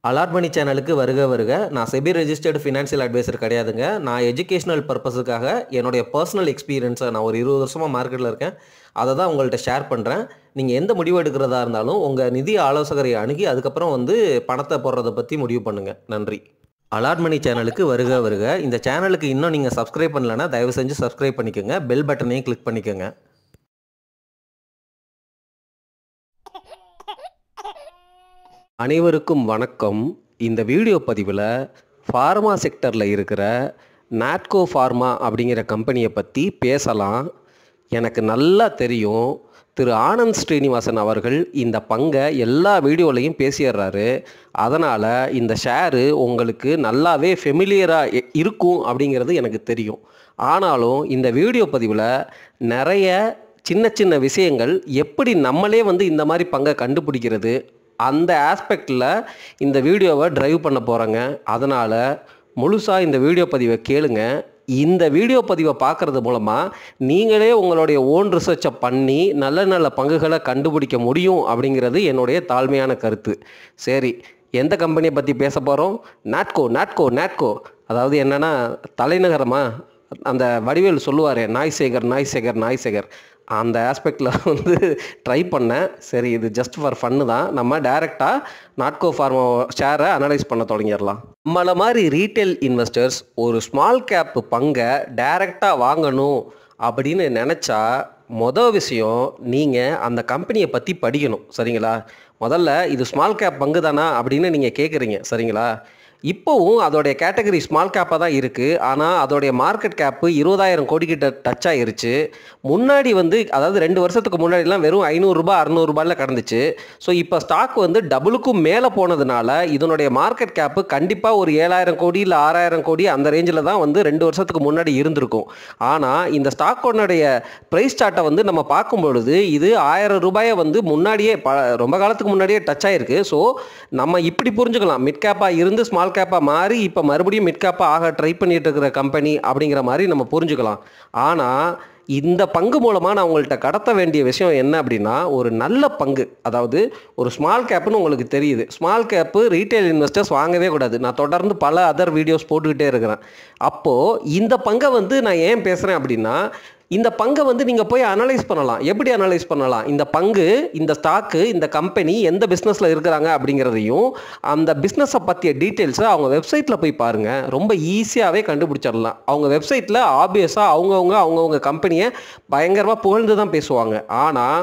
Alert சேனலுக்கு வருக வருக. நான் செபி ரெஜிஸ்டர்டு ஃபினான்ஷியல் அட்வைசர் கிடையாதுங்க. நான் எஜுகேஷனல் பர்பஸுக்காக என்னுடைய பர்சனல் எக்ஸ்பீரியன்ஸை நான் ஒரு 20 வருஷமாக மார்க்கெட்டில் இருக்கேன். அதை தான் உங்கள்கிட்ட ஷேர் பண்ணுறேன். நீங்கள் எந்த முடிவு எடுக்கிறதா இருந்தாலும் உங்கள் நிதி ஆலோசகரை அணுகி அதுக்கப்புறம் பணத்தை போடுறதை பற்றி முடிவு பண்ணுங்கள். நன்றி. அலார்ட் சேனலுக்கு வருக வருக. இந்த சேனலுக்கு இன்னும் நீங்கள் சப்ஸ்கிரைப் பண்ணலைன்னா தயவு செஞ்சு சப்ஸ்கிரைப் பண்ணிக்கோங்க. பெல் பட்டனையும் கிளிக் பண்ணிக்கோங்க. அனைவருக்கும் வணக்கம். இந்த வீடியோ பதிவில் ஃபார்மா செக்டரில் இருக்கிற நாட்கோ ஃபார்மா அப்படிங்கிற கம்பெனியை பற்றி பேசலாம். எனக்கு நல்லா தெரியும், திரு ஆனந்த் ஸ்ரீனிவாசன் அவர்கள் இந்த பங்கை எல்லா வீடியோலையும் பேசிடுறாரு. அதனால் இந்த ஷேரு உங்களுக்கு நல்லாவே ஃபெமிலியராக இருக்கும் அப்படிங்கிறது எனக்கு தெரியும். ஆனாலும் இந்த வீடியோ பதிவில் நிறைய சின்ன சின்ன விஷயங்கள், எப்படி நம்மளே இந்த மாதிரி பங்கை கண்டுபிடிக்கிறது, அந்த ஆஸ்பெக்டில் இந்த வீடியோவை ட்ரைவ் பண்ண போகிறேங்க. அதனால் முழுசாக இந்த வீடியோ பதிவை கேளுங்க. இந்த வீடியோ பதிவை பார்க்குறது மூலமாக நீங்களே உங்களுடைய ஓன் ரிசர்ச்சை பண்ணி நல்ல நல்ல பங்குகளை கண்டுபிடிக்க முடியும் அப்படிங்கிறது என்னுடைய தாழ்மையான கருத்து. சரி, எந்த கம்பெனியை பற்றி பேச போகிறோம்? நாட்கோ. அதாவது என்னென்னா, தலைநகரமாக அந்த வடிவேல் சொல்லுவார், நாய்சேகர். அந்த ஆஸ்பெக்டில் ட்ரை பண்ணேன். சரி, இது ஜஸ்ட் ஃபார் ஃபன்னு தான். நம்ம டைரெக்டாக நாட்கோ ஃபார்மா ஷேரை அனலைஸ் பண்ண தொடங்கிடலாம். நம்மளை மாதிரி ரீட்டைல் இன்வெஸ்டர்ஸ் ஒரு ஸ்மால் கேப் பங்கை டைரெக்டாக வாங்கணும் அப்படின்னு நினச்சா மொதல் விஷயம், நீங்கள் அந்த கம்பெனியை பற்றி படிக்கணும். சரிங்களா? முதல்ல இது ஸ்மால் கேப் பங்கு தானா அப்படின்னு நீங்கள் கேட்குறீங்க. சரிங்களா? இப்போவும் அதோடைய கேட்டகரி ஸ்மால் கேப்பாக தான் இருக்குது. ஆனால் அதோடைய மார்க்கெட் கேப்பு 20,000 கோடி கிட்ட டச் ஆகிருச்சு. முன்னாடி அதாவது 2 வருஷத்துக்கு முன்னாடிலாம் வெறும் 500 ரூபாய் 600 ரூபாயில் கடந்துச்சு. ஸோ இப்போ ஸ்டாக் டபுளுக்கும் மேலே போனதுனால இதனுடைய மார்க்கெட் கேப்பு கண்டிப்பாக ஒரு 7,000 கோடி இல்லை 6,000 கோடி அந்த ரேஞ்சில் தான் 2 வருஷத்துக்கு முன்னாடி இருந்திருக்கும். ஆனால் இந்த ஸ்டாக்கோனுடைய ப்ரைஸ் சார்ட்டை நம்ம பார்க்கும் பொழுது இது 1000 ரூபாயை முன்னாடியே ரொம்ப காலத்துக்கு முன்னாடியே டச் ஆகிருக்கு. ஸோ நம்ம இப்படி புரிஞ்சுக்கலாம், மிட் கேப்பாக இருந்து ஸ்மால் கேப்பாக மாறி இப்போ மறுபடியும் மிட் கேப்பாக ஆக ட்ரை பண்ணிட்டு இருக்கிற கம்பெனி அப்படிங்கிற மாதிரி நம்ம புரிஞ்சுக்கலாம். ஆனால் இந்த பங்கு மூலமாக நான் உங்கள்கிட்ட கடத்த வேண்டிய விஷயம் என்ன அப்படின்னா, ஒரு நல்ல பங்கு, அதாவது ஒரு ஸ்மால் கேப்புன்னு உங்களுக்கு தெரியுது. ஸ்மால் கேப்பு ரீட்டைல் இன்வெஸ்டர்ஸ் வாங்கவே கூடாது. நான் தொடர்ந்து பல அதர் வீடியோஸ் போட்டுக்கிட்டே இருக்கிறேன். அப்போது இந்த பங்கை நான் ஏன் பேசுகிறேன் அப்படின்னா, இந்த பங்கை நீங்கள் போய் அனலைஸ் பண்ணலாம். எப்படி அனலைஸ் பண்ணலாம்? இந்த பங்கு, இந்த ஸ்டாக்கு, இந்த கம்பெனி எந்த பிஸ்னஸில் இருக்கிறாங்க அப்படிங்கிறதையும் அந்த பிஸ்னஸை பற்றிய டீட்டெயில்ஸை அவங்க வெப்சைட்டில் போய் பாருங்கள். ரொம்ப ஈஸியாகவே கண்டுபிடிச்சிடலாம். அவங்க வெப்சைட்டில் ஆப்வியஸாக அவங்கவுங்க கம்பெனியை பயங்கரமாக புகழ்ந்து தான் பேசுவாங்க. ஆனால்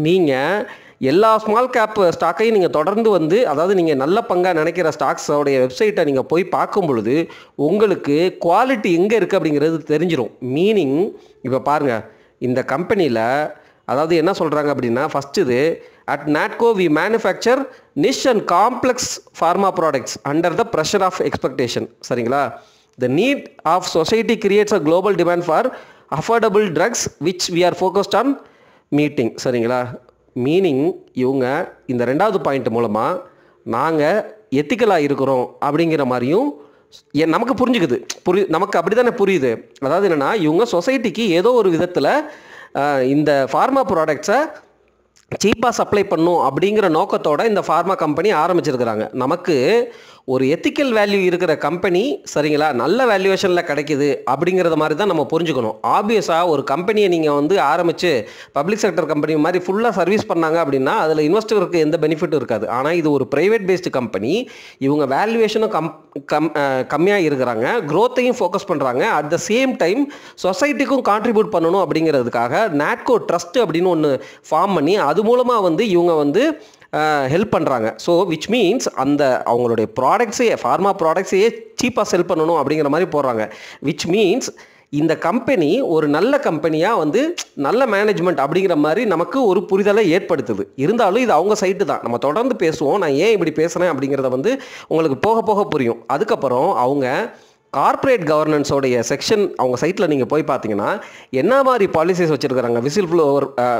நீங்கள் எல்லா ஸ்மால் கேப் ஸ்டாக்கையும் நீங்கள் தொடர்ந்து அதாவது நீங்கள் நல்ல பங்காக நினைக்கிற ஸ்டாக்ஸோடைய வெப்சைட்டை நீங்கள் போய் பார்க்கும் பொழுது உங்களுக்கு குவாலிட்டி எங்கே இருக்குது அப்படிங்கிறது தெரிஞ்சிடும். மீனிங், இப்போ பாருங்கள், இந்த கம்பெனியில் அதாவது என்ன சொல்கிறாங்க அப்படின்னா, first at Natco we manufacture Nish and complex pharma products under the pressure of expectation. சரிங்களா? The need of society creates a global demand for affordable drugs which we are focused on meeting. சரிங்களா? Meaning, இவங்க இந்த 2வது point மூலமாக நாங்கள் எத்திக்கலாக இருக்கிறோம் அப்படிங்கிற மாதிரியும் நமக்கு புரிஞ்சுக்குது. நமக்கு அப்படி தானே புரியுது. அதாவது என்னென்னா, இவங்க சொசைட்டிக்கு ஏதோ ஒரு விதத்தில் இந்த ஃபார்மா ப்ராடக்ட்ஸை சீப்பாக சப்ளை பண்ணும் அப்படிங்கிற நோக்கத்தோடு இந்த ஃபார்மா கம்பெனி ஆரம்பிச்சிருக்கிறாங்க. நமக்கு ஒரு எத்திக்கல் வேல்யூ இருக்கிற கம்பெனி, சரிங்களா, நல்ல வேல்யூவேஷனில் கிடைக்குது அப்படிங்கிறத மாதிரி தான் நம்ம புரிஞ்சுக்கணும். ஆப்வியஸாக ஒரு கம்பெனியை நீங்கள் ஆரம்பித்து பப்ளிக் செக்டர் கம்பெனி மாதிரி ஃபுல்லாக சர்வீஸ் பண்ணாங்க அப்படின்னா அதில் இன்வெஸ்டருக்கு எந்த பெனிஃபிட்டும் இருக்காது. ஆனால் இது ஒரு ப்ரைவேட் பேஸ்டு கம்பெனி. இவங்க வேல்யூவேஷனும் கம்மியாக இருக்கிறாங்க, க்ரோத்தையும் ஃபோக்கஸ் பண்ணுறாங்க. அட் த சேம் டைம் சொசைட்டிக்கும் கான்ட்ரிபியூட் பண்ணணும் அப்படிங்கிறதுக்காக நாட்கோ ட்ரஸ்ட் அப்படின்னு ஒன்று ஃபார்ம் பண்ணி அது மூலமாக இவங்க ஹெல்ப் பண்ணுறாங்க. ஸோ விச் மீன்ஸ் அந்த அவங்களுடைய ப்ராடக்ட்ஸையே, ஃபார்மா ப்ராடக்ட்ஸையே சீப்பாக செல் பண்ணணும் அப்படிங்கிற மாதிரி போடுறாங்க. விச் மீன்ஸ் இந்த கம்பெனி ஒரு நல்ல கம்பெனியாக நல்ல மேனேஜ்மெண்ட் அப்படிங்கிற மாதிரி நமக்கு ஒரு புரிதலை ஏற்படுத்துது. இருந்தாலும் இது அவங்க சைட்டு தான். நம்ம தொடர்ந்து பேசுவோம். நான் ஏன் இப்படி பேசுகிறேன் அப்படிங்கிறத உங்களுக்கு போக போக புரியும். அதுக்கப்புறம் அவங்க கார்ப்பரேட் கவர்னன்ஸோடைய செக்ஷன் அவங்க சைட்டில் நீங்கள் போய் பார்த்தீங்கன்னா என்ன மாதிரி பாலிசிஸ் வச்சுருக்கிறாங்க.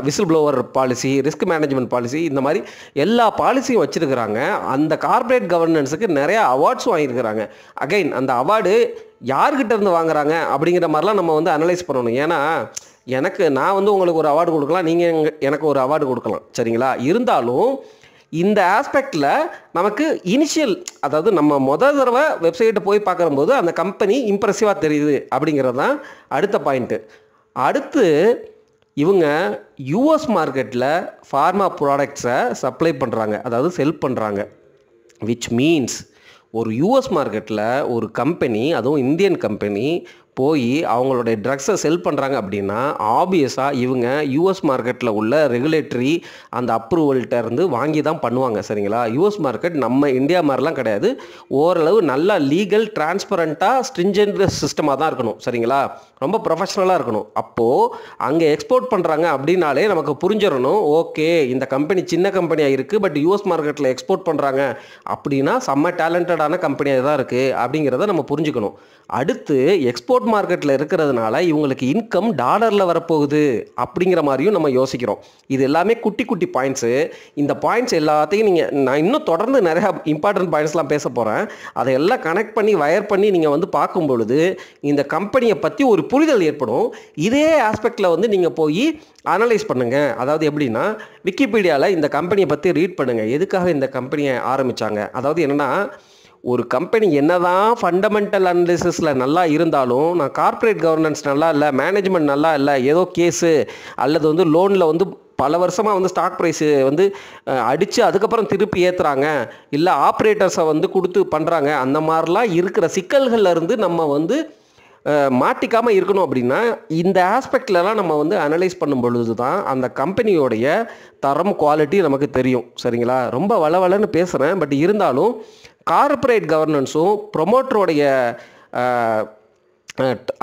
Whistle blower policy, risk management policy, இந்த மாதிரி எல்லா பாலிசியும் வச்சுருக்கிறாங்க. அந்த கார்ப்பரேட் கவர்னன்ஸுக்கு நிறையா அவார்ட்ஸும் வாங்கியிருக்கிறாங்க. அகைன் அந்த அவார்டு யார்கிட்ட இருந்து வாங்குறாங்க அப்படிங்கிற மாதிரிலாம் நம்ம அனலைஸ் பண்ணணும். ஏன்னா நான் உங்களுக்கு ஒரு அவார்டு கொடுக்கலாம், நீங்கள் எனக்கு ஒரு அவார்டு கொடுக்கலாம். சரிங்களா? இருந்தாலும் இந்த ஆஸ்பெக்டில் நமக்கு இனிஷியல், அதாவது நம்ம முதல் தடவை வெப்சைட்டை போய் பார்க்கும்போது அந்த கம்பெனி இம்ப்ரெசிவாக தெரியுது அப்படிங்கிறது தான் அடுத்த பாயிண்ட்டு. அடுத்து இவங்க யூஎஸ் மார்க்கெட்டில் ஃபார்மா ப்ராடக்ட்ஸை சப்ளை பண்ணுறாங்க, அதாவது செல் பண்ணுறாங்க. விச் மீன்ஸ் ஒரு யூஎஸ் மார்க்கெட்டில் ஒரு கம்பெனி, அதுவும் இந்தியன் கம்பெனி போய் அவங்களுடைய ட்ரக்ஸை செல் பண்ணுறாங்க அப்படின்னா ஆப்வியஸாக இவங்க யூஎஸ் மார்க்கெட்டில் உள்ள ரெகுலேட்டரி அந்த அப்ரூவல்கிட்ட இருந்து வாங்கி தான் பண்ணுவாங்க. சரிங்களா? யூஎஸ் மார்க்கெட் நம்ம இந்தியா மாதிரிலாம் கிடையாது. ஓரளவு நல்லா லீகல், டிரான்ஸ்பரண்ட்டாக, ஸ்ட்ரிஞ்சன்ட் சிஸ்டமாக தான் இருக்கணும். சரிங்களா? ரொம்ப ப்ரொஃபஷ்னலாக இருக்கணும். அப்போது அங்கே எக்ஸ்போர்ட் பண்ணுறாங்க அப்படின்னாலே நமக்கு புரிஞ்சிடணும், ஓகே இந்த கம்பெனி சின்ன கம்பெனியாக இருக்குது, பட் யூஎஸ் மார்க்கெட்டில் எக்ஸ்போர்ட் பண்ணுறாங்க அப்படின்னா செம்ம டேலண்டடான கம்பெனியாக தான் இருக்குது அப்படிங்கிறத நம்ம புரிஞ்சுக்கணும். அடுத்து எக்ஸ்போர்ட் மார்க்கெட்டில் இருக்கிறதுனால இவங்களுக்கு இன்கம் டாலரில் வரப்போகுது அப்படிங்கிற மாதிரியும் நம்ம யோசிக்கிறோம். இது எல்லாமே குட்டி குட்டி பாயிண்ட்ஸு. இந்த பாயிண்ட்ஸ் எல்லாத்தையும் நான் இன்னும் தொடர்ந்து நிறையா இம்பார்ட்டன்ட் பாயிண்ட்ஸ்லாம் பேச போகிறேன். அதையெல்லாம் கனெக்ட் பண்ணி வயர் பண்ணி நீங்கள் வந்து பார்க்கும் பொழுது இந்த கம்பெனியை பற்றி ஒரு புரிதல் ஏற்படும். இதே ஆஸ்பெக்டில் நீங்கள் போய் அனலைஸ் பண்ணுங்கள். அதாவது எப்படின்னா, விக்கிபீடியாவில் இந்த கம்பெனியை பற்றி ரீட் பண்ணுங்கள். எதுக்காக இந்த கம்பெனியை ஆரம்பித்தாங்க, அதாவது என்னென்னா, ஒரு கம்பெனி என்னதான் ஃபண்டமெண்டல் அனாலிசிஸில் நல்லா இருந்தாலும், நான் கார்ப்பரேட் கவர்னன்ஸ் நல்லா இல்லை, மேனேஜ்மெண்ட் நல்லா இல்லை, ஏதோ கேஸு அல்லது லோனில் பல வருஷமாக ஸ்டாக் ப்ரைஸு அடித்து அதுக்கப்புறம் திருப்பி ஏற்றுறாங்க, இல்லை ஆப்ரேட்டர்ஸை கொடுத்து பண்ணுறாங்க, அந்த மாதிரிலாம் இருக்கிற சிக்கல்கள்லேருந்து நம்ம மாட்டிக்காமல் இருக்கணும் அப்படின்னா இந்த ஆஸ்பெக்ட்லலாம் நம்ம அனலைஸ் பண்ணும் பொழுது தான் அந்த கம்பெனியோடைய தரம், குவாலிட்டி நமக்கு தெரியும். சரிங்களா? ரொம்ப வளவலன்னு பேசுகிறேன், பட் இருந்தாலும் கார்ப்பரேட் கவர்னன்ஸும் ப்ரொமோட்டருடைய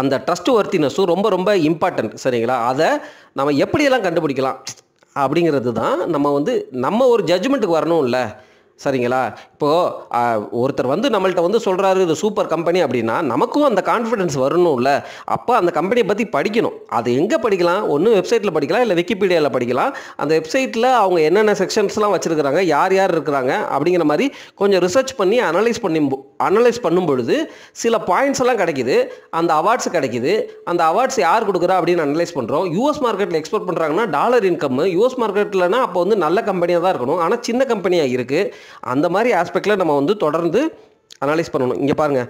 அந்த ட்ரஸ்ட் வர்த்தினஸும் ரொம்ப ரொம்ப இம்பார்ட்டன்ட். சரிங்களா? அதை நம்ம எப்படியெல்லாம் கண்டுபிடிக்கலாம் அப்படிங்கிறது தான் நம்ம ஒரு ஜட்ஜ்மெண்ட்டுக்கு வரணும்ல. சரிங்களா? இப்போது ஒருத்தர் நம்மள்கிட்ட சொல்கிறாரு இது சூப்பர் கம்பெனி அப்படின்னா நமக்கும் அந்த கான்ஃபிடென்ஸ் வரணும்ல. அப்போ அந்த கம்பெனியை பற்றி படிக்கணும். அது எங்கே படிக்கலாம்? ஒன்று வெப்சைட்டில் படிக்கலாம், இல்லை விக்கிபீடியாவில் படிக்கலாம். அந்த வெப்சைட்டில் அவங்க என்னென்ன செக்ஷன்ஸ்லாம் வச்சுருக்கிறாங்க, யார் யார் இருக்கிறாங்க அப்படிங்கிற மாதிரி கொஞ்சம் ரிசர்ச் பண்ணி அனலைஸ் பண்ணும் பொழுது சில பாயிண்ட்ஸ் எல்லாம் கிடைக்கிது. அந்த அவார்ட்ஸ் கிடைக்கிது. அந்த அவார்ட்ஸ் யார் கொடுக்குறா அப்படின்னு அனலைஸ் பண்ணுறோம். யூஎஸ் மார்க்கெட்டில் எக்ஸ்போர்ட் பண்ணுறாங்கன்னா டாலர் இன்கம், யூஎஸ் மார்க்கெட்டில்னா அப்போ நல்ல கம்பெனியாக தான் இருக்கணும், ஆனால் சின்ன கம்பெனியாக இருக்குது. அந்த மாதிரி ஆஸ்பெக்டில் நம்ம தொடர்ந்து அனலைஸ் பண்ணணும். இங்கே பாருங்கள்,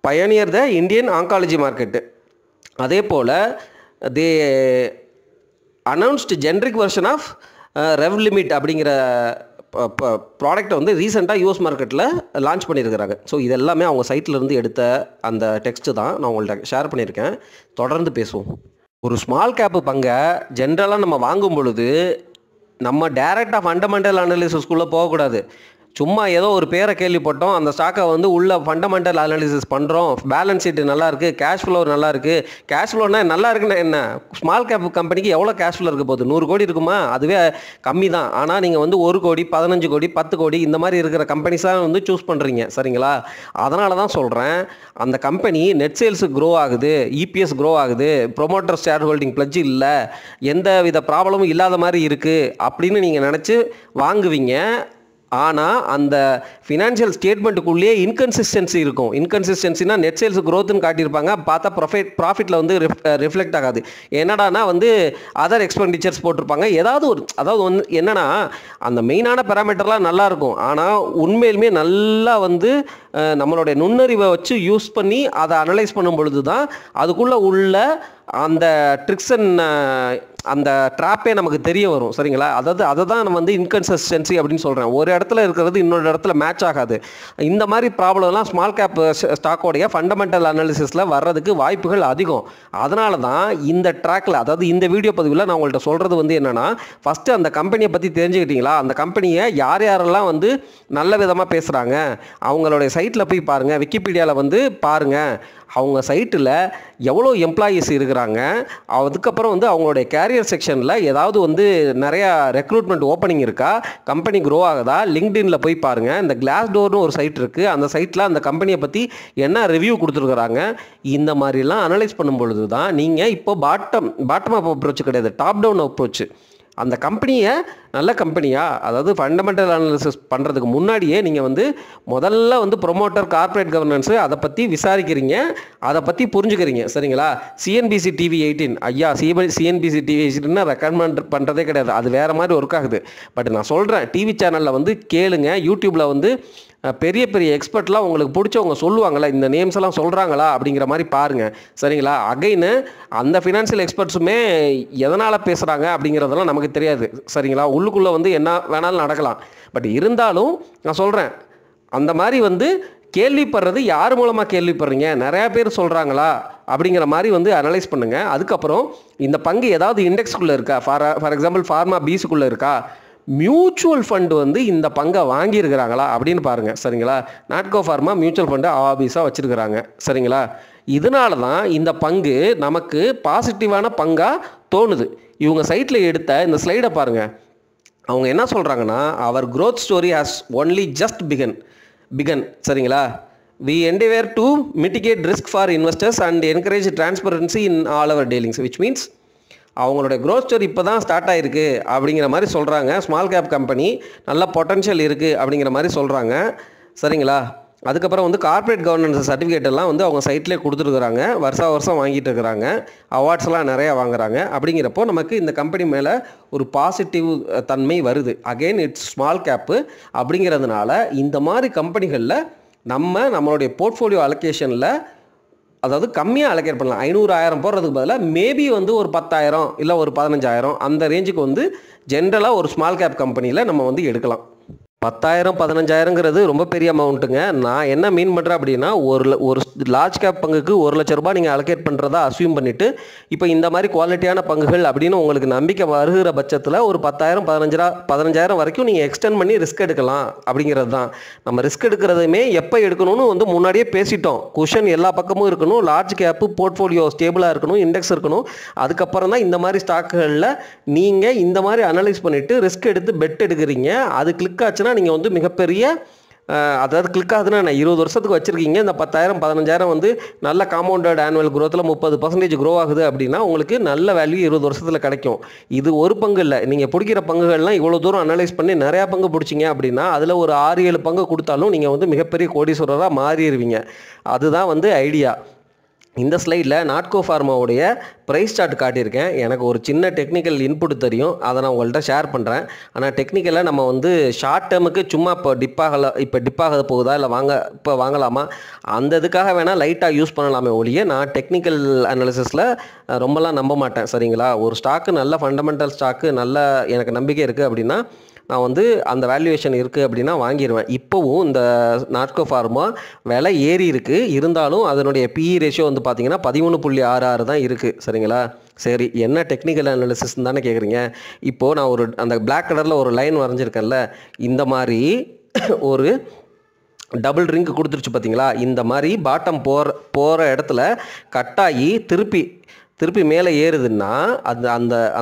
பயனியர் த இந்தியன் ஆங்காலஜி மார்க்கெட்டு. அதே போல் தே அனௌன்ஸ்டு ஜென்ரிக் வெர்ஷன் ஆஃப் ரெவ்லிமிட் அப்படிங்கிற ப்ராடக்டை ரீசெண்டாக யூஎஸ் மார்க்கெட்டில் லான்ச் பண்ணியிருக்கிறாங்க. ஸோ இதெல்லாமே அவங்க சைட்லேருந்து எடுத்த அந்த டெக்ஸ்ட்டு தான் நான் உங்கள்கிட்ட ஷேர் பண்ணியிருக்கேன். தொடர்ந்து பேசுவோம். ஒரு ஸ்மால் கேப்பு பங்கை ஜென்ரலாக நம்ம வாங்கும் பொழுது நம்ம டேரெக்டாக ஃபண்டமெண்டல் அனாலிசிஸ்குள்ளே போகக்கூடாது. சும்மா ஏதோ ஒரு பேரை கேள்விப்பட்டோம், அந்த ஸ்டாக்கை உள்ள ஃபண்டமெண்டல் அனாலிசிஸ் பண்ணுறோம், பேலன்ஸ் ஷீட்டு நல்லாயிருக்கு, கேஷ் ஃப்ளோ நல்லாயிருக்கு. கேஷ் ஃப்ளோனா நல்லா இருக்குன்னா என்ன? ஸ்மால் கேப் கம்பெனிக்கு எவ்வளோ கேஷ் ஃப்ளோ இருக்க போகுது? 100 கோடி இருக்குமா? அதுவே கம்மி தான். ஆனால் நீங்கள் 1 கோடி, 15 கோடி, 10 கோடி இந்த மாதிரி இருக்கிற கம்பெனிஸாக சூஸ் பண்ணுறீங்க. சரிங்களா? அதனால தான் சொல்கிறேன், அந்த கம்பெனி நெட் சேல்ஸு க்ரோ ஆகுது, இபிஎஸ் க்ரோ ஆகுது, ப்ரொமோட்டர் ஷேர் ஹோல்டிங் பிளட்ஜ் இல்லை, எந்த வித ப்ராப்ளமும் இல்லாத மாதிரி இருக்குது அப்படின்னு நீங்கள் நினச்சி வாங்குவீங்க. ஆனால் அந்த ஃபினான்ஷியல் ஸ்டேட்மெண்ட்டுக்குள்ளேயே இன்கன்சிஸ்டன்சி இருக்கும். இன்கன்சிஸ்டன்சினா நெட் சேல்ஸ் க்ரோத்துன்னு காட்டியிருப்பாங்க, பார்த்தா ப்ராஃபிட்டில் ரிஃப்ளெக்ட் ஆகாது. என்னடானா அதர் எக்ஸ்பெண்டிச்சர்ஸ் போட்டிருப்பாங்க. அதாவது என்னன்னா, அந்த மெயினான பேராமீட்டர்லாம் நல்லாயிருக்கும், ஆனால் உண்மையிலுமே நல்லா நம்மளுடைய நுண்ணறிவை வச்சு யூஸ் பண்ணி அதை அனலைஸ் பண்ணும் பொழுது தான் அதுக்குள்ளே உள்ள அந்த ட்ரிக்ஸ் அண்ட் அந்த ட்ராப்பே நமக்கு தெரிய வரும். சரிங்களா? அதை தான் நம்ம இன்கன்சிஸ்டன்சி அப்படின்னு சொல்கிறேன். ஒரு இடத்துல இருக்கிறது இன்னொரு இடத்துல மேட்ச் ஆகாது. இந்த மாதிரி ப்ராப்ளம்லாம் ஸ்மால் கேப் ஸ்டாக்கோடைய ஃபண்டமெண்டல் அனாலிசிஸில் வர்றதுக்கு வாய்ப்புகள் அதிகம். அதனால தான் இந்த ட்ராக்கில், அதாவது இந்த வீடியோ பதிவில் நான் உங்கள்கிட்ட சொல்கிறது என்னென்னா, ஃபஸ்ட்டு அந்த கம்பெனியை பற்றி தெரிஞ்சுக்கிட்டீங்களா? அந்த கம்பெனியை யார் யாரெல்லாம் நல்ல விதமாக பேசுகிறாங்க, அவங்களுடைய சைட்டில் போய் பாருங்கள், விக்கிபீடியாவில் பாருங்கள், அவங்க சைட்டில் எவ்வளோ எம்ப்ளாயீஸ் இருக்கிறாங்க, அதுக்கப்புறம் அவங்களுடைய கேரியர் செக்ஷனில் ஏதாவது நிறையா ரெக்ரூட்மெண்ட் ஓப்பனிங் இருக்கா, கம்பெனி க்ரோ ஆகுதா, லிங்க்டின்ல போய் பாருங்கள். இந்த கிளாஸ் டோர்னு ஒரு சைட் இருக்குது, அந்த சைட்டில் அந்த கம்பெனியை பற்றி என்ன ரிவ்யூ கொடுத்துருக்குறாங்க. இந்த மாதிரிலாம் அனலைஸ் பண்ணும் பொழுது தான் நீங்கள் இப்போ பாட்டம் அப் அப்ரோச் கிடையாது, டாப் டவுன் அப்ரோச். அந்த கம்பெனியை நல்ல கம்பெனியாக, அதாவது ஃபண்டமெண்டல் அனாலிசிஸ் பண்ணுறதுக்கு முன்னாடியே நீங்கள் வந்து முதல்ல வந்து ப்ரொமோட்டர், கார்ப்பரேட் கவர்னன்ஸு அதை பற்றி விசாரிக்கிறீங்க, அதை பற்றி புரிஞ்சுக்கிறீங்க. சரிங்களா? சிஎன்பிசி டிவி 18 ஐயா, சிஎன்பிசி டிவி 18 ரெக்கமெண்ட் பண்ணுறதே கிடையாது, அது வேறு மாதிரி ஒர்க் ஆகுது. பட் நான் சொல்கிறேன், டிவி சேனலில் வந்து கேளுங்க, யூடியூப்பில் வந்து பெரிய பெரிய எக்ஸ்பர்ட்லாம் உங்களுக்கு பிடிச்சவங்க சொல்லுவாங்களா, இந்த நேம்ஸ் எல்லாம் சொல்கிறாங்களா அப்படிங்கிற மாதிரி பாருங்கள். சரிங்களா? அகைனு அந்த ஃபினான்ஷியல் எக்ஸ்பர்ட்ஸுமே எதனால் பேசுகிறாங்க அப்படிங்கிறதெல்லாம் நமக்கு தெரியாது. சரிங்களா? உள்ளுக்குள்ளே வந்து என்ன வேணாலும் நடக்கலாம். பட் இருந்தாலும் நான் சொல்கிறேன், அந்த மாதிரி வந்து கேள்விப்படுறது யார் மூலமாக கேள்விப்படுறீங்க, நிறையா பேர் சொல்கிறாங்களா அப்படிங்கிற மாதிரி வந்து அனலைஸ் பண்ணுங்கள். அதுக்கப்புறம் இந்த பங்கு ஏதாவது இண்டெக்ஸ்குள்ளே இருக்கா, ஃபார் எக்ஸாம்பிள் ஃபார்மா பீஸுக்குள்ளே இருக்கா, மியூச்சுவல் ஃபண்டு வந்து இந்த பங்கை வாங்கியிருக்கிறாங்களா அப்படின்னு பாருங்கள். சரிங்களா? நாட்கோ ஃபார்மா மியூச்சுவல் ஃபண்டு ஆபீஸாக வச்சுருக்கிறாங்க. சரிங்களா? இதனால தான் இந்த பங்கு நமக்கு பாசிட்டிவான பங்காக தோணுது. இவங்க சைட்டில் எடுத்த இந்த ஸ்லைடை பாருங்கள். அவங்க என்ன சொல்கிறாங்கன்னா, அவர் growth story has only just begun. சரிங்களா? we endeavor to mitigate risk for investors and encourage transparency in all our dealings, which means அவங்களோட க்ரோத் ஸ்டோரி இப்போ தான் ஸ்டார்ட் ஆகிருக்கு அப்படிங்கிற மாதிரி சொல்கிறாங்க. ஸ்மால் கேப் கம்பெனி நல்ல பொட்டன்ஷியல் இருக்குது அப்படிங்கிற மாதிரி சொல்கிறாங்க. சரிங்களா? அதுக்கப்புறம் வந்து கார்ப்பரேட் கவர்னன்ஸ் சர்டிஃபிகேட் எல்லாம் வந்து அவங்க சைட்லேயே கொடுத்துருக்குறாங்க, வருஷம் வாங்கிட்டு இருக்கிறாங்க, அவார்ட்ஸ்லாம் நிறையா வாங்குறாங்க. அப்படிங்கிறப்போ நமக்கு இந்த கம்பெனி மேலே ஒரு பாசிட்டிவ் தன்மை வருது. அகெயின் இட்ஸ் ஸ்மால் கேப்பு அப்படிங்கிறதுனால இந்த மாதிரி கம்பெனிகளில் நம்மளுடைய போர்ட்ஃபோலியோ அலோகேஷனில், அதாவது கம்மியாக அலோகேட் பண்ணலாம். 500,000 போடுறதுக்கு பதிலாக மேபி வந்து ஒரு 10,000 இல்லை ஒரு 15,000 அந்த ரேஞ்சுக்கு வந்து ஜென்ரலாக ஒரு ஸ்மால் கேப் கம்பெனியில் நம்ம வந்து எடுக்கலாம். 10,000 15,000ங்கிறது ரொம்ப பெரிய அமௌண்ட்டுங்க. நான் என்ன மீன் பண்ணுறேன் அப்படின்னா, ஒரு லார்ஜ் கேப் பங்குக்கு 1,00,000 ரூபாய் நீங்கள் அலோகேட் பண்ணுறதா அஸ்யூம் பண்ணிவிட்டு, இப்போ இந்த மாதிரி குவாலிட்டியான பங்குகள் அப்படின்னு உங்களுக்கு நம்பிக்கை வருகிற பட்சத்தில் ஒரு 10,000 15,000 வரைக்கும் நீங்கள் எக்ஸ்டெண்ட் பண்ணி ரிஸ்க் எடுக்கலாம் அப்படிங்கிறது தான். நம்ம ரிஸ்க் எடுக்கிறதுமே எப்போ எடுக்கணும்னு வந்து முன்னாடியே பேசிட்டோம். குஷன் எல்லா பக்கமும் இருக்கணும், லார்ஜ் கேப்பு போர்ட்ஃபோலியோ ஸ்டேபிளாக இருக்கணும், இண்டெக்ஸ் இருக்கணும். அதுக்கப்புறம் தான் இந்த மாதிரி ஸ்டாக்குகளில் நீங்கள் இந்த மாதிரி அனலைஸ் பண்ணிவிட்டு ரிஸ்க் எடுத்து பெட் எடுக்கிறீங்க. அது கிளிக் ஆச்சுன்னா நீங்கள் வந்து மிகப்பெரிய, அதாவது கிளிக் ஆகுதுன்னா நான் 20 வருஷத்துக்கு வச்சுருக்கீங்க, இந்த 10,000 15,000 வந்து நல்ல காம்பவுண்டட் ஆனுவல் க்ரோத்தில் 30% க்ரோ ஆகுது அப்படின்னா உங்களுக்கு நல்ல வேல்யூ 20 வருஷத்தில் கிடைக்கும். இது ஒரு பங்கு இல்லை, நீங்கள் பிடிக்கிற பங்குகள்லாம் இவ்வளோ தூரம் அனலைஸ் பண்ணி நிறையா பங்கு பிடிச்சிங்க அப்படின்னா அதில் ஒரு 6-7 பங்கு கொடுத்தாலும் நீங்கள் வந்து மிகப்பெரிய கோடீஸ்வரராக மாறிடுவீங்க. அதுதான் வந்து ஐடியா. இந்த ஸ்லைடில் நாட்கோ ஃபார்மாவுடைய ப்ரைஸ் சார்ட் காட்டியிருக்கேன். எனக்கு ஒரு சின்ன டெக்னிக்கல் இன்புட் தெரியும், அதை நான் உங்கள்கிட்ட ஷேர் பண்ணுறேன். ஆனால் டெக்னிக்கலாக நம்ம வந்து ஷார்ட் டேர்முக்கு சும்மா இப்போ டிப்பாக போகுதா இல்லை இப்போ வாங்கலாமா அந்த இதுக்காக வேணால் லைட்டாக யூஸ் பண்ணலாமே ஒழிய, நான் டெக்னிக்கல் அனாலிசிஸில் ரொம்பலாம் நம்ப மாட்டேன். சரிங்களா? ஒரு ஸ்டாக்கு நல்ல ஃபண்டமெண்டல் ஸ்டாக்கு நல்ல எனக்கு நம்பிக்கை இருக்குது அப்படின்னா நான் வந்து அந்த வேல்யூவேஷன் இருக்குது அப்படின்னா வாங்கிடுவேன். இப்போவும் இந்த நாட்கோ ஃபார்மா விலை ஏறி இருக்குது, இருந்தாலும் அதனுடைய பிஇ ரேஷியோ வந்து பார்த்திங்கன்னா 13.66 தான் இருக்குது. சரிங்களா? சரி, என்ன டெக்னிக்கல் அனாலிசிஸ் தானே கேட்குறீங்க. இப்போது நான் அந்த பிளாக் கலரில் ஒரு லைன் வரைஞ்சிருக்கேன்ல, இந்த மாதிரி ஒரு டபுள் ரிங்க் கொடுத்துருச்சு பார்த்தீங்களா. இந்த மாதிரி பாட்டம் போகிற இடத்துல கட்டாகி திருப்பி மேலே ஏறுதுன்னா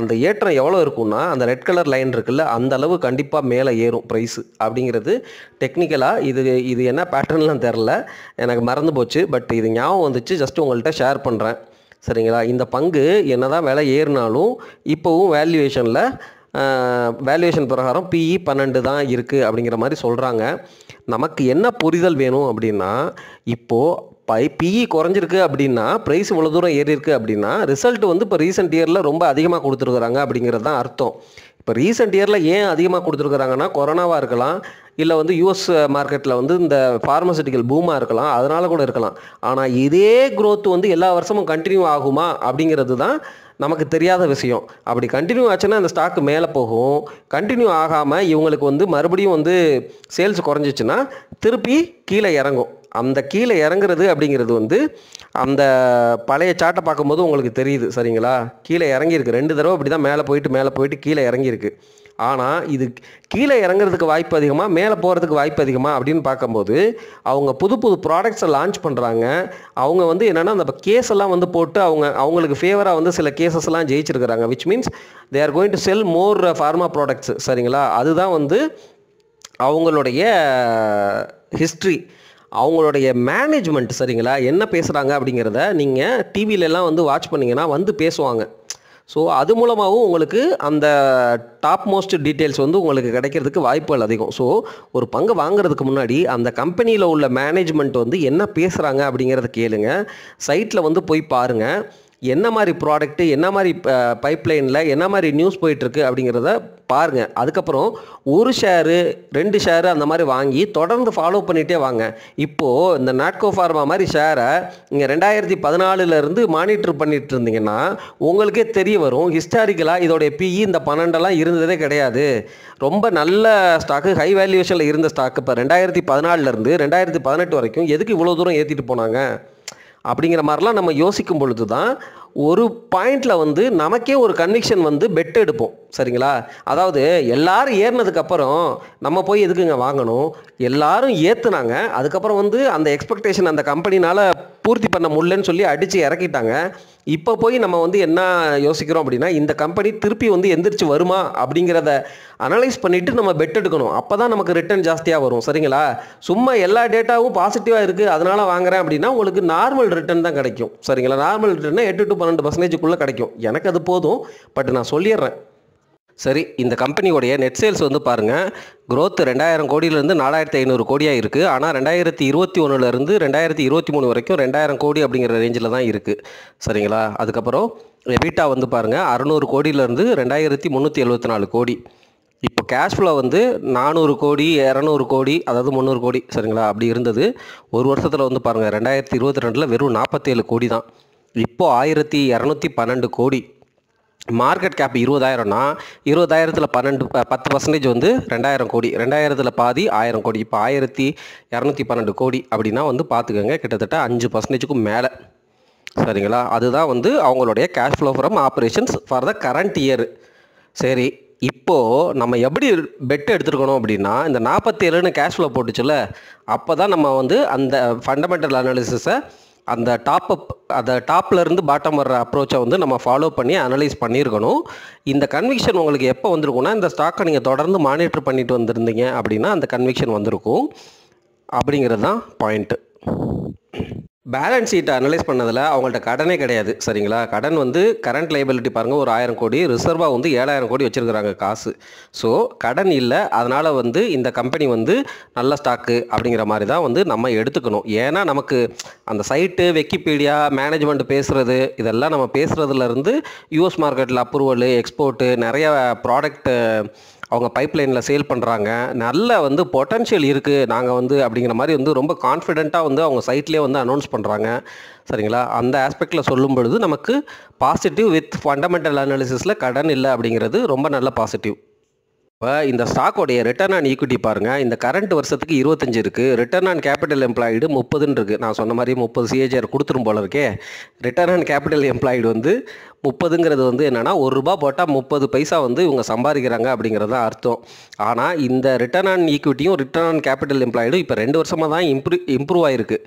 அந்த ஏற்றம் எவ்வளோ இருக்குன்னா, அந்த ரெட் கலர் லைன் இருக்குல்ல, அந்த அளவு கண்டிப்பாக மேலே ஏறும் ப்ரைஸு அப்படிங்கிறது டெக்னிக்கலாக. இது என்ன பேட்டர்ன்லாம் தெரில, எனக்கு மறந்து போச்சு. பட் இது ஞாபகம் வந்துச்சு, ஜஸ்ட் உங்கள்கிட்ட ஷேர் பண்ணுறேன். சரிங்களா? இந்த பங்கு என்ன தான் விலை ஏறினாலும் இப்போவும் வேல்யூவேஷன் பிரகாரம் பிஇ 12 தான் இருக்குது அப்படிங்கிற மாதிரி சொல்கிறாங்க. நமக்கு என்ன புரிதல் வேணும் அப்படின்னா, இப்போது பிஇ குறைஞ்சிருக்கு அப்படின்னா, ப்ரைஸ் இவ்வளோ தூரம் ஏறி இருக்குது அப்படின்னா, ரிசல்ட் வந்து இப்போ ரீசெண்ட் இயரில் ரொம்ப அதிகமாக கொடுத்துருக்குறாங்க அப்படிங்கிறது தான் அர்த்தம். இப்போ ரீசெண்ட் இயரில் ஏன் அதிகமாக கொடுத்துருக்குறாங்கன்னா, கொரோனாவாக இருக்கலாம், இல்லை வந்து யூஎஸ் மார்க்கெட்டில் வந்து இந்த ஃபார்மசூட்டிக்கல் பூமாக இருக்கலாம், அதனால் கூட இருக்கலாம். ஆனால் இதே க்ரோத் வந்து எல்லா வருஷமும் கண்டினியூ ஆகுமா அப்படிங்கிறது தான் நமக்கு தெரியாத விஷயம். அப்படி கண்டினியூ ஆச்சுன்னா அந்த ஸ்டாக்கு மேலே போகும். கண்டினியூ ஆகாமல் இவங்களுக்கு வந்து மறுபடியும் வந்து சேல்ஸ் குறைஞ்சிச்சுன்னா திருப்பி கீழே இறங்கும். அந்த கீழே இறங்குறது அப்படிங்கிறது வந்து அந்த பழைய சார்ட்டை பார்க்கும்போது உங்களுக்கு தெரியுது. சரிங்களா? கீழே இறங்கியிருக்கு 2 தடவை இப்படி தான் மேலே போயிட்டு கீழே இறங்கியிருக்கு. ஆனால் இது கீழே இறங்குறதுக்கு வாய்ப்பு அதிகமாக, மேலே போகிறதுக்கு வாய்ப்பு அதிகமாக அப்படின்னு பார்க்கும்போது அவங்க புது ப்ராடக்ட்ஸை லான்ச் பண்ணுறாங்க. அவங்க வந்து என்னென்னா அந்த கேஸ் எல்லாம் வந்து போட்டு அவங்களுக்கு ஃபேவராக வந்து சில கேசஸ் எல்லாம் ஜெயிச்சிருக்கிறாங்க. Which means they are going to sell more pharma products. சரிங்களா? அதுதான் வந்து அவங்களுடைய ஹிஸ்ட்ரி, அவங்களுடைய மேனேஜ்மெண்ட். சரிங்களா? என்ன பேசுகிறாங்க அப்படிங்கிறத நீங்கள் டிவிலெலாம் வந்து வாட்ச் பண்ணிங்கன்னா வந்து பேசுவாங்க. ஸோ அது மூலமாகவும் உங்களுக்கு அந்த டாப் மோஸ்ட் டீட்டெயில்ஸ் வந்து உங்களுக்கு கிடைக்கிறதுக்கு வாய்ப்புகள் அதிகம். ஸோ ஒரு பங்கு வாங்குறதுக்கு முன்னாடி அந்த கம்பெனியில் உள்ள மேனேஜ்மெண்ட் வந்து என்ன பேசுகிறாங்க அப்படிங்கிறத கேளுங்க. சைட்டில் வந்து போய் பாருங்கள், என்ன மாதிரி ப்ராடக்ட்டு, என்ன மாதிரி பைப்லைனில் என்ன மாதிரி நியூஸ் போயிட்டுருக்கு அப்படிங்கிறத பாருங்கள். அதுக்கப்புறம் 1 ஷேரு 2 ஷேரு அந்த மாதிரி வாங்கி தொடர்ந்து ஃபாலோ பண்ணிகிட்டே வாங்க. இப்போது இந்த நாட்கோ ஃபார்மா மாதிரி ஷேரை நீங்கள் 2014 மானிட்டர் பண்ணிட்டு இருந்தீங்கன்னா உங்களுக்கே தெரிய வரும், ஹிஸ்டாரிக்கலாக இதோடைய பிஇ இந்த 12 இருந்ததே கிடையாது. ரொம்ப நல்ல ஸ்டாக்கு, ஹை வேல்யூவேஷனில் இருந்த ஸ்டாக்கு இப்போ 2014 2018 வரைக்கும் எதுக்கு இவ்வளோ தூரம் ஏற்றிட்டு போனாங்க அப்படிங்கிற மாதிரிலாம் நம்ம யோசிக்கும் பொழுது தான் ஒரு பாயிண்டில் வந்து நமக்கே ஒரு கன்விக்ஷன் வந்து பெட் எடுப்போம். சரிங்களா? அதாவது எல்லாரும் ஏறினதுக்கப்புறம் நம்ம போய் எதுக்குங்க வாங்கணும், எல்லாரும் ஏற்றுனாங்க, அதுக்கப்புறம் வந்து அந்த எக்ஸ்பெக்டேஷன் அந்த கம்பெனினால் பூர்த்தி பண்ண முடியலன்னு சொல்லி அடித்து இறக்கிட்டாங்க. இப்போ போய் நம்ம வந்து என்ன யோசிக்கிறோம் அப்படின்னா, இந்த கம்பெனி திருப்பி வந்து எந்திரிச்சு வருமா அப்படிங்கிறத அனலைஸ் பண்ணிவிட்டு நம்ம பெட் எடுக்கணும். அப்போ தான் நமக்கு ரிட்டர்ன் ஜாஸ்தியாக வரும். சரிங்களா? சும்மா எல்லா டேட்டாவும் பாசிட்டிவாக இருக்குது அதனால் வாங்குறேன் அப்படின்னா உங்களுக்கு நார்மல் ரிட்டர்ன் தான் கிடைக்கும். சரிங்களா? நார்மல் ரிட்டர்னா 8 to 12% கிடைக்கும். எனக்கு அது போதும், பட் நான் சொல்லிடுறேன். சரி, இந்த கம்பெனியோடைய நெட் சேல்ஸ் வந்து பாருங்கள், growth 2000 கோடியிலேருந்து 4500 கோடியாக இருக்குது. ஆனால் 2021 2023 வரைக்கும் 2000 கோடி அப்படிங்கிற ரேஞ்சில் தான் இருக்குது. சரிங்களா? அதுக்கப்புறம் எபிட்டா வந்து பாருங்கள் 600 கோடியிலேருந்து 2374 கோடி. இப்போ கேஷ் ஃப்ளோ வந்து 400 கோடி 200 கோடி அதாவது 300 கோடி சரிங்களா அப்படி இருந்தது. ஒரு வருஷத்தில் வந்து பாருங்கள் 2022 வெறும் 47 கோடி தான். இப்போது 1212 கோடி. மார்க்கெட் கேப் 20,000னா 20,000ல் 10% வந்து 2000 கோடி, 2000ல் பாதி 1000 கோடி. இப்போ 1212 கோடி அப்படின்னா வந்து பார்த்துக்கோங்க, கிட்டத்தட்ட 5%க்கும் மேலே. சரிங்களா? அதுதான் வந்து அவங்களுடைய cash flow from operations for the current year. சரி, இப்போது நம்ம எப்படி பெட் எடுத்துருக்கணும் அப்படின்னா, இந்த 47ன்னு கேஷ் ஃப்ளோ போட்டுச்சுல, அப்போ தான் நம்ம வந்து அந்த ஃபண்டமெண்டல் அனாலிசிஸை அந்த டாப்லேருந்து பாட்டம் வர்ற அப்ரோச்சை வந்து நம்ம ஃபாலோ பண்ணி அனலைஸ் பண்ணியிருக்கணும். இந்த கன்விக்ஷன் உங்களுக்கு எப்போ வந்திருக்குன்னா, இந்த ஸ்டாக்கை நீங்கள் தொடர்ந்து மானிட்டர் பண்ணிட்டு வந்திருந்தீங்க அப்படின்னா அந்த கன்விக்ஷன் வந்திருக்கும் அப்படிங்கிறது தான் பாயிண்ட்டு. பேலன்ஸ் ஷீட்டை அனலைஸ் பண்ணதில் அவங்கள்ட்ட கடனே கிடையாது. சரிங்களா? கடன் வந்து கரண்ட் லைபிலிட்டி பாருங்கள் ஒரு 1000 கோடி, ரிசர்வாக வந்து 7000 கோடி வச்சுருக்குறாங்க காசு. ஸோ கடன் இல்லை, அதனால் வந்து இந்த கம்பெனி வந்து நல்ல ஸ்டாக்கு அப்படிங்கிற மாதிரி தான் வந்து நம்ம எடுத்துக்கணும். ஏன்னா நமக்கு அந்த சைட்டு, விக்கிபீடியா, மேனேஜ்மெண்ட் பேசுகிறது இதெல்லாம் நம்ம பேசுகிறதுலேருந்து யூஎஸ் மார்க்கெட்டில் அப்ரூவல், எக்ஸ்போர்ட்டு, நிறைய ப்ராடக்ட்டு அவங்க பைப்லைனில் சேல் பண்ணுறாங்க, நல்ல வந்து பொட்டன்ஷியல் இருக்குது நாங்கள் வந்து அப்படிங்கிற மாதிரி வந்து ரொம்ப கான்ஃபிடெண்ட்டாக வந்து அவங்க சைட்லேயே வந்து அனௌன்ஸ் பண்ணுறாங்க. சரிங்களா? அந்த ஆஸ்பெக்டில் சொல்லும் பொழுது நமக்கு பாசிட்டிவ் வித் ஃபண்டமெண்டல் அனாலிசிஸில் கடன் இல்லை அப்படிங்கிறது ரொம்ப நல்ல பாசிட்டிவ். இப்போ இந்த ஸ்டாக்கோடைய ரிட்டர்ன் ஆன் ஈக்விட்டி பாருங்கள், இந்த கரண்ட் வருஷத்துக்கு 25 இருக்குது, ரிட்டர்ன் ஆன் கேபிட்டல் எம்ப்ளாய்டு 30ன்னு இருக்குது. நான் சொன்ன மாதிரி 30 CAGR கொடுத்துரும் போல இருக்கே. ரிட்டர்ன் ஆன் கேபிட்டல் எம்ப்ளாய்டு வந்து 30ங்கிறது வந்து என்னென்னா ₹1 போட்டால் 30 பைசா வந்து இவங்க சம்பாதிக்கிறாங்க அப்படிங்கிறது தான் அர்த்தம். ஆனால் இந்த ரிட்டர்ன் ஆன் ஈக்விட்டியும் ரிட்டர்ன் ஆன் கேபிட்டல் எம்ப்ளாய்டும் இப்போ 2 வருஷமாக தான் இம்ப்ரூவ் ஆகிருக்கு.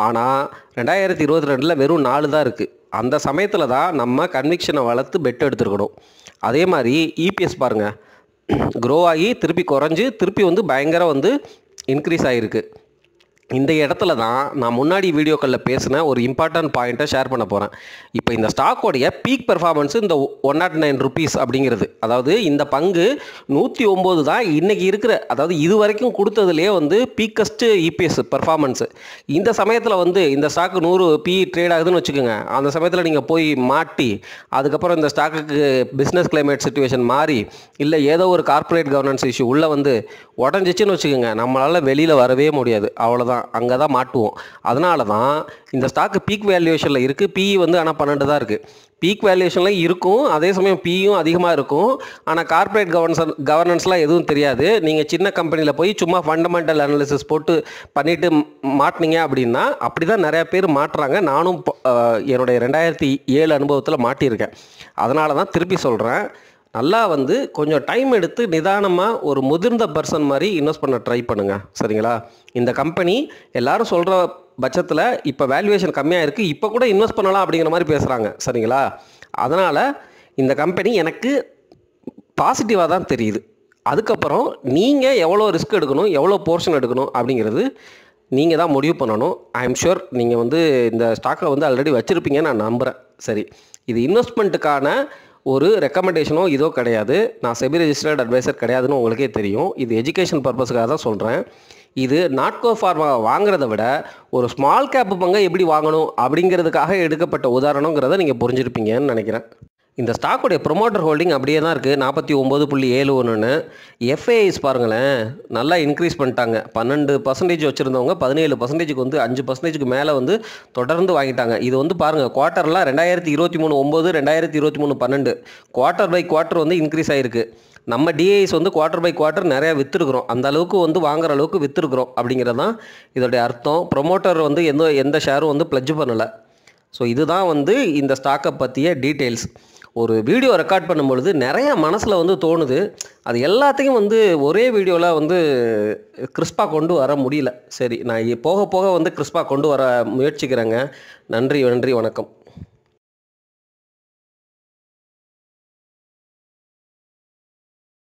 ஆனால் 2022 வெறும் 4 தான் இருக்குது. அந்த சமயத்தில் தான் நம்ம கன்விக்ஷனை வளர்த்து பெட் எடுத்துருக்கணும். அதே மாதிரி இபிஎஸ் பாருங்கள், க்ரோ ஆகி திருப்பி குறைஞ்சி திருப்பி வந்து பயங்கர வந்து இன்க்ரீஸ் ஆகிருக்கு. இந்த இடத்துல தான் நான் முன்னாடி வீடியோக்களில் பேசின ஒரு இம்பார்ட்டன்ட் பாயிண்ட்டை ஷேர் பண்ண போகிறேன். இப்போ இந்த ஸ்டாக்கோடைய பீக் பெர்ஃபார்மன்ஸு இந்த ₹109 அப்படிங்கிறது, அதாவது இந்த பங்கு 109 தான் இன்றைக்கி இருக்கிற, அதாவது இது வரைக்கும் கொடுத்ததுலேயே வந்து பீக்கஸ்ட்டு இபிஎஸ் பெர்ஃபார்மன்ஸு. இந்த சமயத்தில் வந்து இந்த ஸ்டாக்கு 100 PE ட்ரேட் ஆகுதுன்னு வச்சுக்கோங்க. அந்த சமயத்தில் நீங்கள் போய் மாட்டி அதுக்கப்புறம் இந்த ஸ்டாக்குக்கு பிஸ்னஸ் கிளைமேட் சிச்சுவேஷன் மாறி இல்லை ஏதோ ஒரு கார்ப்பரேட் கவர்னன்ஸ் இஷ்யூ உள்ளே வந்து உடஞ்சிச்சின்னு வச்சுக்கோங்க, நம்மளால் வெளியில் வரவே முடியாது. அவ்வளோதான், அங்கே தான் மாட்டுவோம். அதனால தான் இந்த ஸ்டாக்கு பீக் வேல்யூவேஷனில் இருக்குது. பிஇ வந்து ஆனால் 12 தான் இருக்குது. பீக் வேல்யூவேஷனில் இருக்கும், அதே சமயம் பியும் அதிகமாக இருக்கும். ஆனால் கார்ப்பரேட் கவர்னன்ஸ்லாம் எதுவும் தெரியாது. நீங்கள் சின்ன கம்பெனியில் போய் சும்மா ஃபண்டமெண்டல் அனாலிசிஸ் போட்டு பண்ணிவிட்டு மாட்டினீங்க அப்படின்னா அப்படி தான் நிறையா பேர் மாட்டுறாங்க. நானும் என்னுடைய 2007 அனுபவத்தில் மாட்டியிருக்கேன். அதனால தான் திருப்பி சொல்கிறேன், நல்லா வந்து கொஞ்சம் டைம் எடுத்து நிதானமாக ஒரு முதிர்ந்த பர்சன் மாதிரி இன்வெஸ்ட் பண்ண ட்ரை பண்ணுங்கள். சரிங்களா? இந்த கம்பெனி எல்லாரும் சொல்கிற பட்சத்தில் இப்போ வேல்யூவேஷன் கம்மியாக இருக்குது, இப்போ கூட இன்வெஸ்ட் பண்ணலாம் அப்படிங்கிற மாதிரி பேசுகிறாங்க. சரிங்களா? அதனால் இந்த கம்பெனி எனக்கு பாசிட்டிவாக தான் தெரியுது. அதுக்கப்புறம் நீங்கள் எவ்வளோ ரிஸ்க் எடுக்கணும், எவ்வளோ போர்ஷன் எடுக்கணும் அப்படிங்கிறது நீங்கள் தான் முடிவு பண்ணணும். ஐ எம் ஷுர் நீங்கள் வந்து இந்த ஸ்டாக்கை வந்து ஆல்ரெடி வச்சுருப்பீங்கன்னு நான் நம்புகிறேன். சரி, இது இன்வெஸ்ட்மெண்ட்டுக்கான ஒரு ரெக்கமெண்டேஷனோ இதோ கிடையாது. நான் செபி ரெஜிஸ்டர்ட் அட்வைசர் கிடையாதுன்னு உங்களுக்கே தெரியும். இது எஜுகேஷன் பர்பஸுக்காக தான் சொல்கிறேன். இது நாட்கோ ஃபார்மா வாங்குறத விட ஒரு ஸ்மால் கேப் பங்கை எப்படி வாங்கணும் அப்படிங்கிறதுக்காக எடுக்கப்பட்ட உதாரணங்கிறத நீங்கள் புரிஞ்சிருப்பீங்கன்னு நினைக்கிறேன். இந்த ஸ்டாக்குடைய ப்ரொமோட்டர் ஹோல்டிங் அப்படியே தான் இருக்குது, 49.71. எஃப்ஏஐஸ் பாருங்களேன், நல்லா இன்க்ரீஸ் பண்ணிட்டாங்க. 12% வச்சுருந்தவங்க 17%க்கு வந்து 5%க்கு மேலே வந்து தொடர்ந்து வாங்கிட்டாங்க. இது வந்து பாருங்கள், குவார்ட்டர்லாம் 2023 9, 2023 12 குவார்ட்டர் பை குவார்ட்டர் வந்து இன்க்ரீஸ் ஆகிருக்கு. நம்ம டிஐஸ் வந்து குவார்ட்டர் பை குவார்ட்டர் நிறையா விற்றுருக்குறோம், அந்த அளவுக்கு வந்து வாங்குற அளவுக்கு விற்றுருக்குறோம் அப்படிங்கிறது தான் இதோடைய அர்த்தம். ப்ரொமோட்டர் வந்து எந்த ஷேரும் வந்து ப்ளட்ஜ் பண்ணலை. ஸோ இதுதான் வந்து இந்த ஸ்டாக்கை பற்றிய டீட்டெயில்ஸ். ஒரு வீடியோ ரெக்கார்ட் பண்ணும்பொழுது நிறையா மனசில் வந்து தோணுது, அது எல்லாத்தையும் வந்து ஒரே வீடியோவில் வந்து கிறிஸ்பாக கொண்டு வர முடியல. சரி, நான் போக போக வந்து கிறிஸ்பாக கொண்டு வர முயற்சிக்கிறேங்க. நன்றி, வணக்கம்.